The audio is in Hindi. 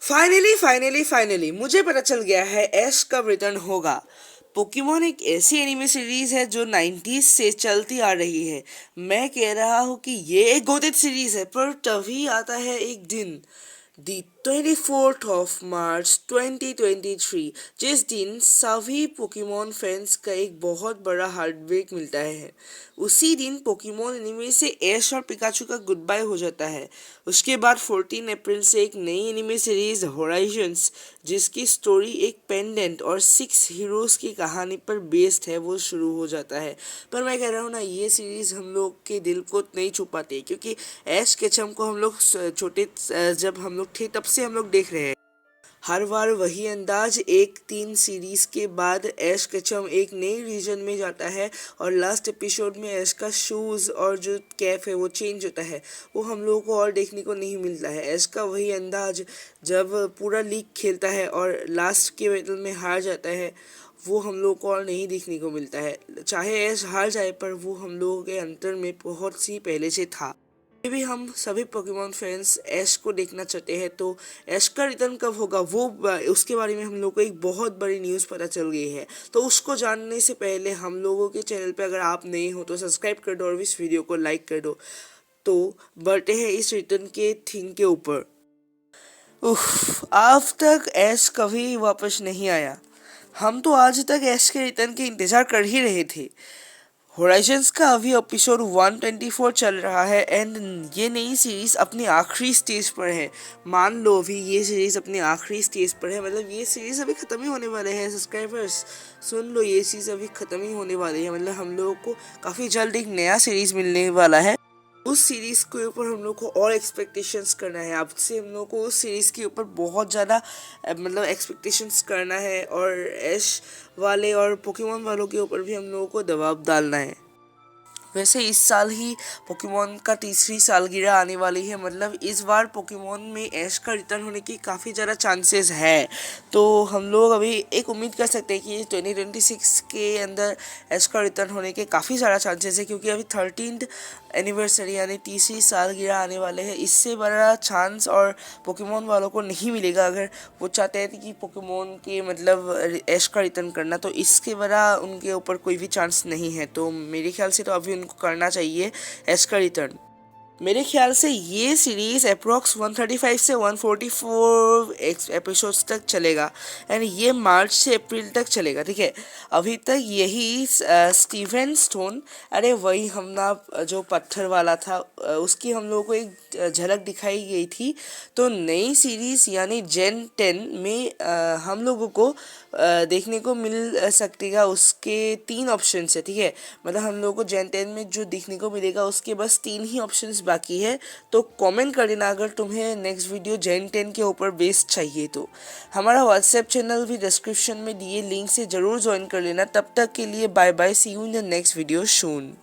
फाइनली मुझे पता चल गया है ऐश कब रिटर्न होगा। पोकेमोन एक ऐसी एनिमे सीरीज है जो 90s से चलती आ रही है। मैं कह रहा हूँ कि ये एक गोटित सीरीज है, पर तभी आता है एक दिन, दी 24th ऑफ मार्च 2023, जिस दिन सभी पोकेमोन फैंस का एक बहुत बड़ा हार्ट ब्रेक मिलता है। उसी दिन पोकेमोन एनिमे से ऐश और पिकाचू का गुड बाय हो जाता है। उसके बाद 14 अप्रैल से एक नई एनिमे सीरीज होराइजन्स, जिसकी स्टोरी एक पेंडेंट और 6 हीरोज की कहानी पर बेस्ड है, वो शुरू हो जाता है। पर मैं कह रहा हूँ ना, ये सीरीज हम लोग के दिल को नहीं छू पाती, क्योंकि ऐश केचम को हम लोग छोटे जब हम लोग थे तब से हम लोग देख रहे हैं। हर बार वही अंदाज, एक 3 सीरीज के बाद ऐश केचम एक नई रीजन में जाता है और लास्ट एपिसोड में ऐश का शूज़ और जो कैप है वो चेंज होता है। वो हम लोगों को और देखने को नहीं मिलता है। ऐश का वही अंदाज जब पूरा लीग खेलता है और लास्ट के बैटल में हार जाता है, वो हम लोग को और नहीं देखने को मिलता है। चाहे ऐश हार जाए, पर वो हम लोगों के अंतर में बहुत सी पहले से था। अभी भी हम सभी पोकेमोन फैंस ऐश को देखना चाहते हैं, तो ऐश का रिटर्न कब होगा वो उसके बारे में हम लोग को एक बहुत बड़ी न्यूज़ पता चल गई है। तो उसको जानने से पहले हम लोगों के चैनल पे अगर आप नए हो तो सब्सक्राइब कर दो और इस वीडियो को लाइक कर दो। तो बढ़ते हैं इस रिटर्न के थिंग के ऊपर। उफ, अब तक ऐश कभी वापस नहीं आया। हम तो आज तक ऐश के रिटर्न के इंतज़ार कर ही रहे थे। होराइजन्स का अभी एपिसोड 124 चल रहा है एंड ये नई सीरीज अपनी आखिरी स्टेज पर है। मान लो अभी ये सीरीज अपनी आखिरी स्टेज पर है, मतलब ये सीरीज अभी ख़त्म ही होने वाले हैं। सब्सक्राइबर्स सुन लो, ये सीरीज अभी ख़त्म ही होने वाली है, मतलब हम लोगों को काफ़ी जल्द एक नया सीरीज मिलने वाला है। उस सीरीज़ के ऊपर हम लोग को और एक्सपेक्टेशंस करना है। अब से हम लोग को उस सीरीज़ के ऊपर बहुत ज़्यादा मतलब एक्सपेक्टेशंस करना है, और ऐश वाले और पोकेमोन वालों के ऊपर भी हम लोगों को दबाव डालना है। वैसे इस साल ही पोकेमोन का 3री सालगिरह आने वाली है, मतलब इस बार पोकेमोन में ऐश का रिटर्न होने की काफ़ी ज़्यादा चांसेस है। तो हम लोग अभी एक उम्मीद कर सकते हैं कि 2026 के अंदर ऐश का रिटर्न होने के काफ़ी ज़्यादा चांसेस है, क्योंकि अभी 13th एनिवर्सरी यानी 3री सालगिरह आने वाले हैं। इससे बड़ा चांस और पोकेमोन वालों को नहीं मिलेगा अगर वो चाहते हैं कि पोकेमोन के मतलब ऐश का रिटर्न करना, तो इसके बड़ा उनके ऊपर कोई भी चांस नहीं है। तो मेरे ख्याल से तो अभी उनको करना चाहिए ऐश का रिटर्न। मेरे ख्याल से ये सीरीज़ अप्रॉक्स 135 से 144 एपिसोड्स तक चलेगा एंड ये मार्च से अप्रैल तक चलेगा, ठीक है। अभी तक यही स्टीवन स्टोन, अरे वही हम ना जो पत्थर वाला था, उसकी हम लोगों को एक झलक दिखाई गई थी। तो नई सीरीज़ यानी जेन 10 में हम लोगों को देखने को मिल सकतेगा। उसके 3 ऑप्शन है, ठीक है। मतलब हम लोगों को जेन 10 में जो देखने को मिलेगा उसके बस 3 ही ऑप्शंस बाकी है। तो कमेंट कर देना अगर तुम्हें नेक्स्ट वीडियो जेन 10 के ऊपर बेस्ड चाहिए तो। हमारा व्हाट्सएप चैनल भी डिस्क्रिप्शन में दिए लिंक से ज़रूर ज्वाइन कर लेना। तब तक के लिए bye bye, see you in the next video soon.